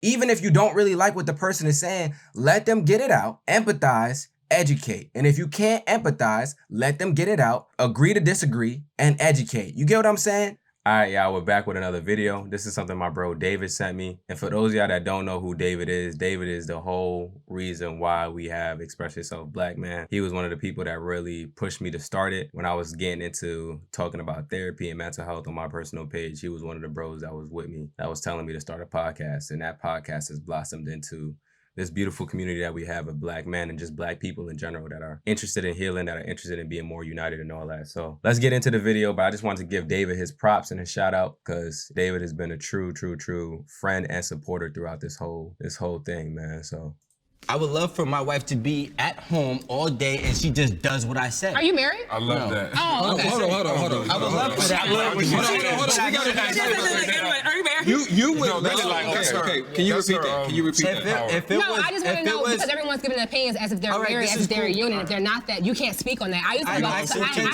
Even if you don't really like what the person is saying, let them get it out, empathize, educate. And if you can't empathize, let them get it out, agree to disagree, and educate. You get what I'm saying? All right, y'all, we're back with another video. This is something my bro David sent me. And for those of y'all that don't know who David is the whole reason why we have Express Yourself Black Man. He was one of the people that really pushed me to start it. When I was getting into talking about therapy and mental health on my personal page, he was one of the bros that was with me, that was telling me to start a podcast. And that podcast has blossomed into this beautiful community that we have of Black men and just Black people in general that are interested in healing, that are interested in being more united and all that. So let's get into the video, but I just wanted to give David his props and his shout out because David has been a true friend and supporter throughout this whole thing, man. So I would love for my wife to be at home all day and she just does what I say. Are you married? I love that. Oh, okay. Hold on. I would love for that. Hold on. We Are you married? You went really like, okay. Can you repeat that? Can you repeat that? I just want to know because everyone's giving opinions as if they're married, as if they're a union. If they're not that, you can't speak on that. I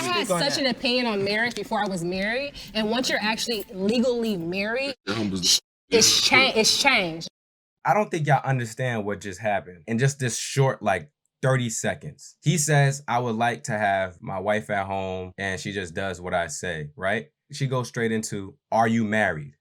had such an opinion on marriage before I was married, and once you're actually legally married, it's changed. I don't think y'all understand what just happened in just this short, 30 seconds. He says, I would like to have my wife at home and she just does what I say, right? She goes straight into, are you married,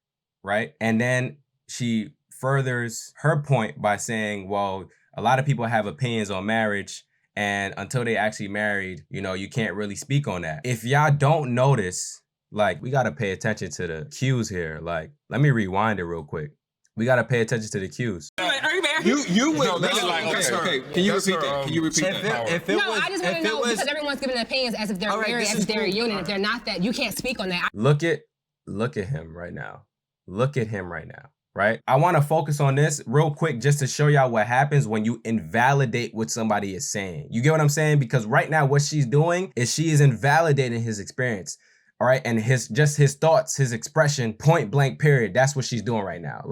right? And then she furthers her point by saying, well, a lot of people have opinions on marriage and until they actually married, you can't really speak on that. If y'all don't notice, we gotta pay attention to the cues here. Let me rewind it real quick. We gotta pay attention to the cues. Are you married? You went really like, okay. Can you repeat that? Can you repeat that? I just want to know because everyone's giving opinions as if they're married, as if they're a union. If they're not that, you can't speak on that. Look at him right now. Look at him right now, right? I want to focus on this real quick just to show y'all what happens when you invalidate what somebody is saying. You get what I'm saying? Because right now what she's doing is she is invalidating his experience. All right. And his thoughts, his expression, point blank period. That's what she's doing right now.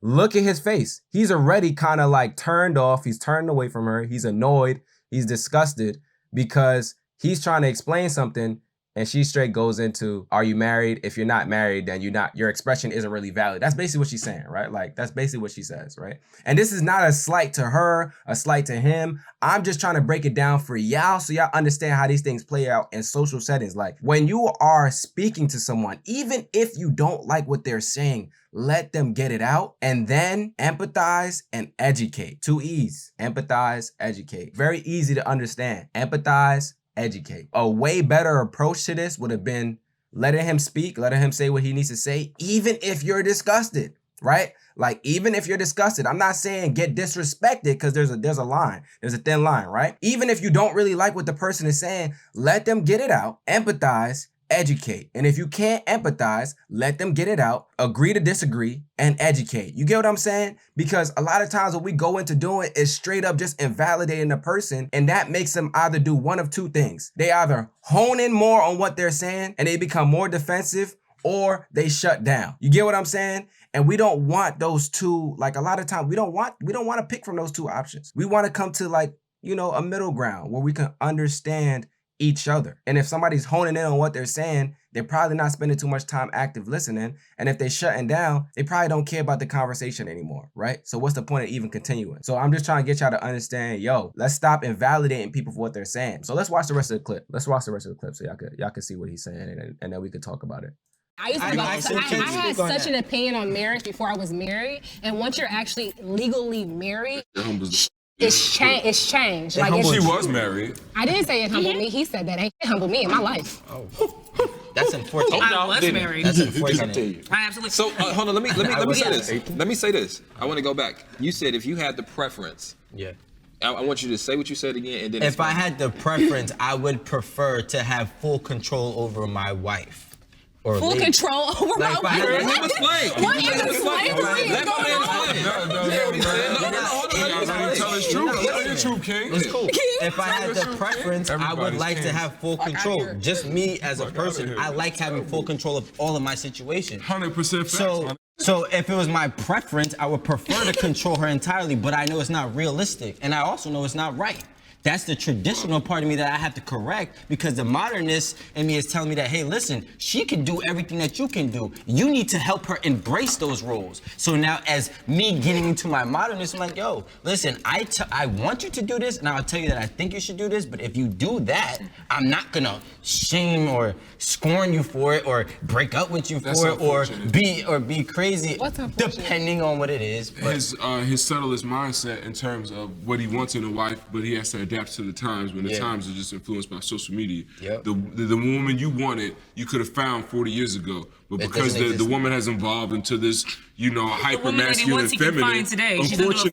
Look at his face. He's already kind of turned off. He's turned away from her. He's annoyed. He's disgusted because he's trying to explain something and she straight goes into, are you married? If you're not married, then your expression isn't really valid. That's basically what she's saying, right? That's basically what she says, right? And this is not a slight to her, a slight to him. I'm just trying to break it down for y'all so y'all understand how these things play out in social settings. When you are speaking to someone, even if you don't like what they're saying, let them get it out and then empathize and educate. 2 E's, empathize, educate. Very easy to understand. Empathize, educate. A way better approach to this would have been letting him speak, letting him say what he needs to say, even if you're disgusted, right? Even if you're disgusted, I'm not saying get disrespected because there's a line, there's a thin line, right? Even if you don't really like what the person is saying, let them get it out, empathize, educate. And if you can't empathize, let them get it out, agree to disagree, and educate. You get what I'm saying? Because a lot of times what we go into doing is straight up just invalidating the person, and that makes them either do one of two things. They either hone in more on what they're saying and they become more defensive, or they shut down. You get what I'm saying? And we don't want those two, a lot of times we don't want to pick from those two options. We want to come to a middle ground where we can understand each other. And if somebody's honing in on what they're saying, they're probably not spending too much time active listening. And if they're shutting down, they probably don't care about the conversation anymore, right? So what's the point of even continuing? So I'm just trying to get y'all to understand, let's stop invalidating people for what they're saying. So let's watch the rest of the clip. Let's watch the rest of the clip so y'all can see what he's saying and then we could talk about it. I had such an opinion on marriage before I was married, and once you're actually legally married, it's changed. She was married. I didn't say it humbled me. He said that. It humbled me in my life. Oh. That's unfortunate. I was married. That's unfortunate. I absolutely. So hold on. Let me say this. Let me say this. I want to go back. You said if you had the preference. Yeah. I want you to say what you said again, and then. If I had the preference, I would prefer to have full control over my wife. Full control over my wife. Let him explain. What is slavery? Let him tell his truth. Tell your truth, King. It's cool. If I had the preference, I would like to have full control. Just me as a person, I like having full control of all of my situations. 100% facts. So if it was my preference, I would prefer to control her entirely, but I know it's not realistic, and I also know it's not right. That's the traditional part of me that I have to correct, because the modernist in me is telling me that, hey, listen, she can do everything that you can do. You need to help her embrace those roles. So now as me getting into my modernist, I'm like, yo, listen, I want you to do this, and I'll tell you that I think you should do this, but if you do that, I'm not gonna shame or scorn you for it or break up with you for it or be crazy, depending on what it is. But his subtlest mindset in terms of what he wants in a wife, but he has to adapt to the times when the times are just influenced by social media. The woman you wanted, you could have found 40 years ago, but because the woman has evolved into this, you know, hyper masculine feminine. Today. Unfortunately,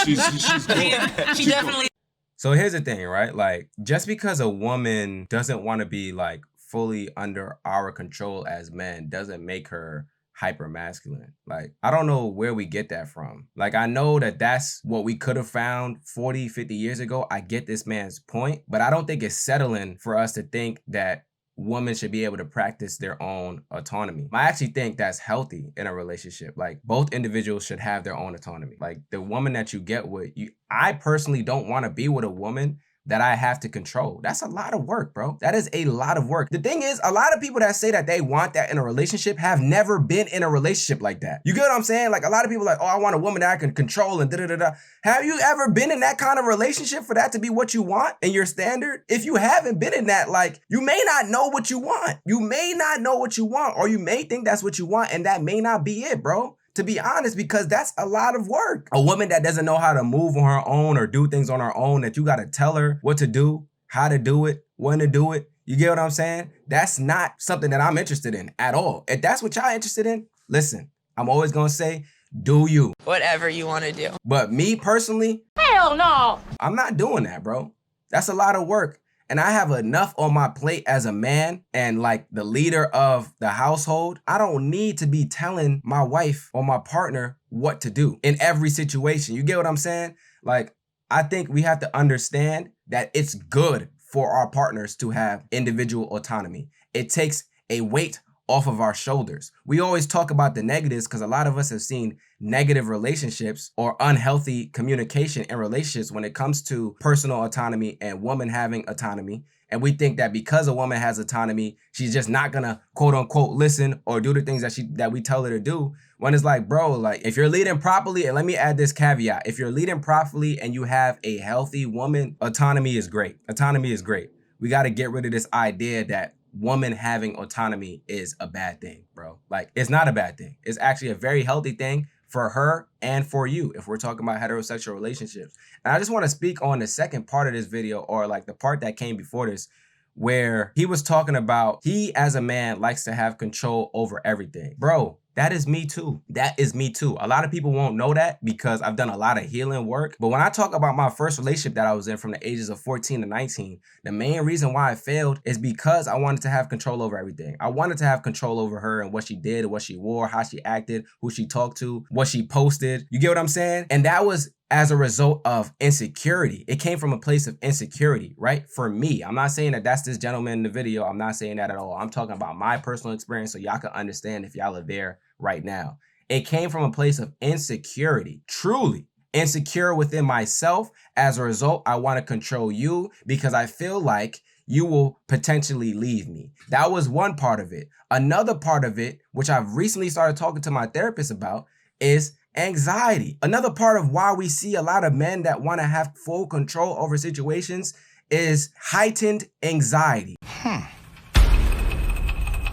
she's gone. She definitely. So here's the thing, right? Like, just because a woman doesn't want to be like fully under our control as men doesn't make her hyper masculine. Like, I don't know where we get that from. Like, I know that that's what we could have found 40, 50 years ago. I get this man's point, but I don't think it's settling for us to think that women should be able to practice their own autonomy. I actually think that's healthy in a relationship. Like, both individuals should have their own autonomy. Like, the woman that you get with, I personally don't want to be with a woman that I have to control. That's a lot of work, bro. That is a lot of work. The thing is, a lot of people that say that they want that in a relationship have never been in a relationship like that. You get what I'm saying? Like, a lot of people are like, oh, I want a woman that I can control and da-da-da-da. Have you ever been in that kind of relationship for that to be what you want and your standard? If you haven't been in that, like, you may not know what you want. You may not know what you want, or you may think that's what you want, and that may not be it, bro. To be honest, because that's a lot of work. A woman that doesn't know how to move on her own or do things on her own, that you got to tell her what to do, how to do it, when to do it. You get what I'm saying? That's not something that I'm interested in at all. If that's what y'all interested in, listen, I'm always going to say, do you. Whatever you want to do. But me personally, Hell no. I'm not doing that, bro. That's a lot of work. And I have enough on my plate as a man and like the leader of the household. I don't need to be telling my wife or my partner what to do in every situation. You get what I'm saying? Like, I think we have to understand that it's good for our partners to have individual autonomy. It takes a weight off of our shoulders. We always talk about the negatives because a lot of us have seen negative relationships or unhealthy communication in relationships when it comes to personal autonomy and women having autonomy. And we think that because a woman has autonomy, she's just not gonna quote unquote listen or do the things that we tell her to do. When it's like, bro, like, if you're leading properly, and let me add this caveat, if you're leading properly and you have a healthy woman, autonomy is great. Autonomy is great. We got to get rid of this idea that woman having autonomy is a bad thing, bro. Like, it's not a bad thing. It's actually a very healthy thing for her and for you if we're talking about heterosexual relationships. And I just want to speak on the second part of this video, or like the part that came before this, where he was talking about he as a man likes to have control over everything. Bro, that is me too. That is me too. A lot of people won't know that because I've done a lot of healing work. But when I talk about my first relationship that I was in from the ages of 14 to 19, the main reason why I failed is because I wanted to have control over everything. I wanted to have control over her and what she did, what she wore, how she acted, who she talked to, what she posted. You get what I'm saying? And that was as a result of insecurity. It came from a place of insecurity, right? For me, I'm not saying that that's this gentleman in the video. I'm not saying that at all. I'm talking about my personal experience so y'all can understand if y'all are there right now. It came from a place of insecurity, truly insecure within myself. As a result, I want to control you because I feel like you will potentially leave me. That was one part of it. Another part of it, which I've recently started talking to my therapist about, is anxiety. Another part of why we see a lot of men that want to have full control over situations is heightened anxiety.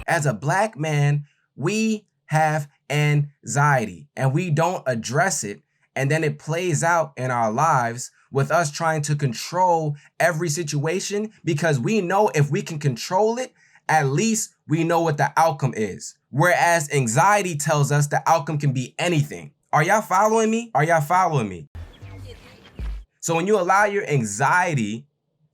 As a black man, we have anxiety and we don't address it. And then it plays out in our lives with us trying to control every situation because we know if we can control it, at least we know what the outcome is. Whereas anxiety tells us the outcome can be anything. Are y'all following me? Are y'all following me? So when you allow your anxiety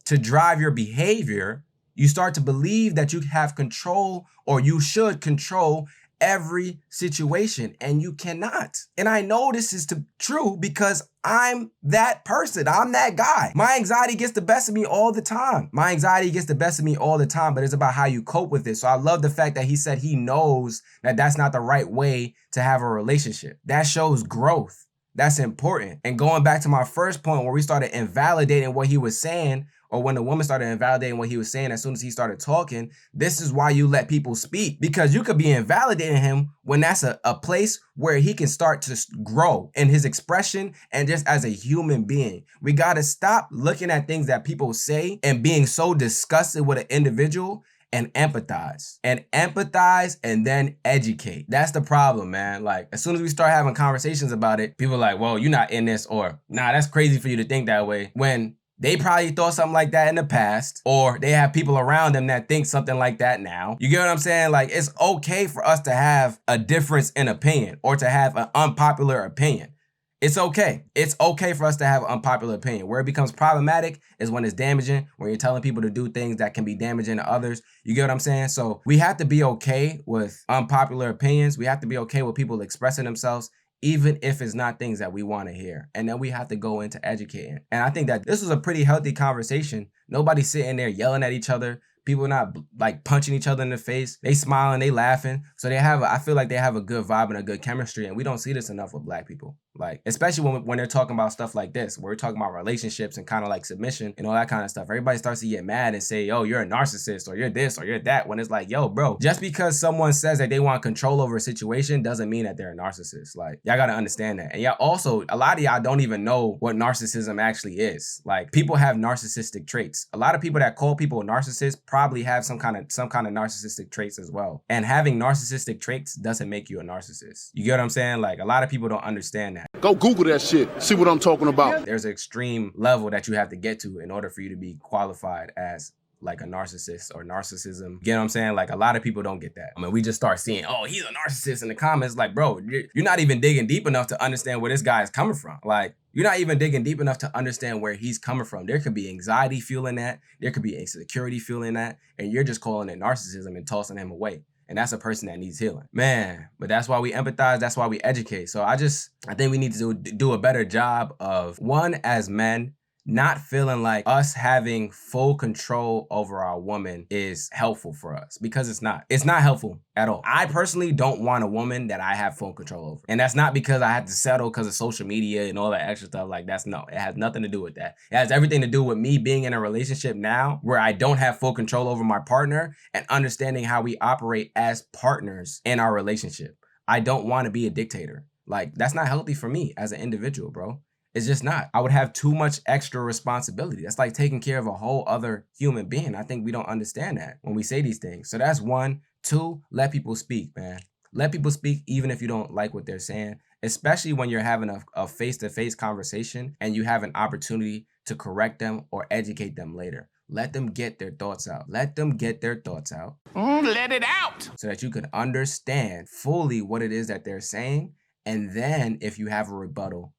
to drive your behavior, you start to believe that you have control or you should control every situation, and you cannot. And I know this is true because I'm that person. I'm that guy. My anxiety gets the best of me all the time. My anxiety gets the best of me all the time, but it's about how you cope with it. So I love the fact that he said he knows that that's not the right way to have a relationship. That shows growth. That's important. And going back to my first point where we started invalidating what he was saying, or when the woman started invalidating what he was saying as soon as he started talking, this is why you let people speak. Because you could be invalidating him when that's a place where he can start to grow in his expression and just as a human being. We got to stop looking at things that people say and being so disgusted with an individual and empathize and then educate. That's the problem, man. Like, as soon as we start having conversations about it, people are like, well, you're not in this, or nah, that's crazy for you to think that way, when they probably thought something like that in the past, or they have people around them that think something like that now. You get what I'm saying? Like, it's okay for us to have a difference in opinion or to have an unpopular opinion. It's okay. It's okay for us to have an unpopular opinion. Where it becomes problematic is when it's damaging, when you're telling people to do things that can be damaging to others. You get what I'm saying? So we have to be okay with unpopular opinions. We have to be okay with people expressing themselves, even if it's not things that we want to hear. And then we have to go into educating. And I think that this was a pretty healthy conversation. Nobody's sitting there yelling at each other. People not like punching each other in the face. They smiling, they laughing. So I feel like they have a good vibe and a good chemistry. And we don't see this enough with Black people. Like, especially when they're talking about stuff like this, where we're talking about relationships and kind of like submission and all that kind of stuff. Everybody starts to get mad and say, oh, you're a narcissist, or you're this, or you're that, when it's like, yo, bro, just because someone says that they want control over a situation doesn't mean that they're a narcissist. Like, y'all gotta understand that. And y'all also, a lot of y'all don't even know what narcissism actually is. Like, people have narcissistic traits. A lot of people that call people narcissists probably have some kind of narcissistic traits as well. And having narcissistic traits doesn't make you a narcissist. You get what I'm saying? Like, a lot of people don't understand that. Go Google that shit. See what I'm talking about. There's an extreme level that you have to get to in order for you to be qualified as like a narcissist or narcissism. You get what I'm saying? Like, a lot of people don't get that. I mean, we just start seeing, oh, he's a narcissist in the comments. Like, bro, you're not even digging deep enough to understand where this guy is coming from. Like, you're not even digging deep enough to understand where he's coming from. There could be anxiety fueling that. There could be insecurity fueling that. And you're just calling it narcissism and tossing him away. And that's a person that needs healing. Man, but that's why we empathize. That's why we educate. So I think we need to do a better job of, one, as men, not feeling like us having full control over our woman is helpful for us, because it's not. It's not helpful at all. I personally don't want a woman that I have full control over. And that's not because I had to settle because of social media and all that extra stuff. Like, no, it has nothing to do with that. It has everything to do with me being in a relationship now where I don't have full control over my partner and understanding how we operate as partners in our relationship. I don't want to be a dictator. Like, that's not healthy for me as an individual, bro. It's just not. I would have too much extra responsibility. That's like taking care of a whole other human being. I think we don't understand that when we say these things. So that's one. Two, let people speak, man. Let people speak even if you don't like what they're saying, especially when you're having a face-to-face conversation and you have an opportunity to correct them or educate them later. Let them get their thoughts out. Let them get their thoughts out. Let it out. So that you can understand fully what it is that they're saying. And then if you have a rebuttal.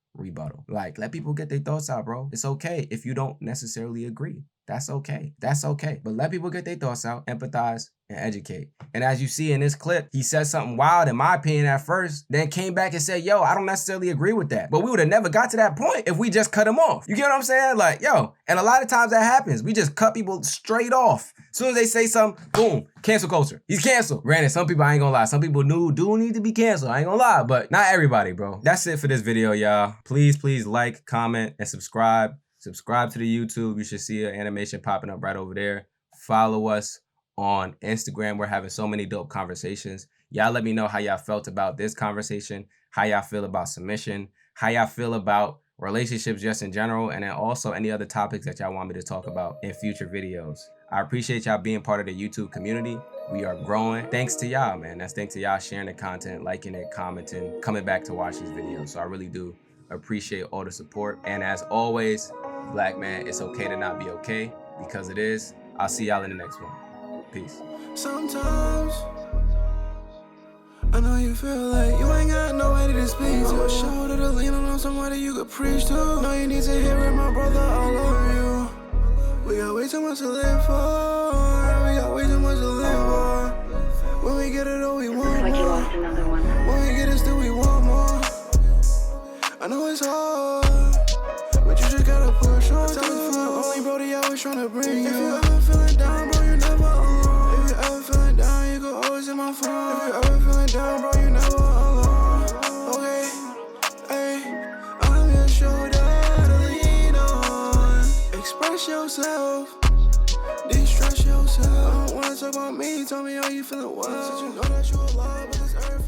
Like, let people get their thoughts out, bro. It's okay if you don't necessarily agree. That's okay. That's okay. But let people get their thoughts out, empathize, and educate. And as you see in this clip, he said something wild, in my opinion, at first, then came back and said, yo, I don't necessarily agree with that. But we would have never got to that point if we just cut him off. You get what I'm saying? Like, yo, and a lot of times that happens. We just cut people straight off. As soon as they say something, boom, cancel culture. He's canceled. Granted, some people, I ain't gonna lie, some people do need to be canceled. I ain't gonna lie, but not everybody, bro. That's it for this video, y'all. Please like, comment, and subscribe. Subscribe to the YouTube. You should see an animation popping up right over there. Follow us on Instagram. We're having so many dope conversations. Y'all let me know how y'all felt about this conversation, how y'all feel about submission, how y'all feel about relationships just in general, and then also any other topics that y'all want me to talk about in future videos. I appreciate y'all being part of the YouTube community. We are growing. Thanks to y'all, man. That's thanks to y'all sharing the content, liking it, commenting, coming back to watch these videos. So I really do appreciate all the support. And as always, Black man, it's okay to not be okay, because it is. I'll see y'all in the next one. Peace. Sometimes I know you feel like you ain't got nobody to speak to. Shoulder to lean on somebody you could preach to. No, you need to hear it, my brother, I love you. We got way too much to live for. We got way too much to live for. When we get it all, we want more. Like you lost another one. When we get it, still we want more. I know it's hard, but you just gotta push on through. Only Brody always tryna bring you. If you ever feeling down, bro, you're never alone. If you ever feeling down, you can always hit my phone. If you ever feeling down, bro, you're never alone. Okay, hey, de-stress yourself. De-stress yourself. I don't wanna talk about me. Tell me how you feeling well. Since you know that you alive, but this earth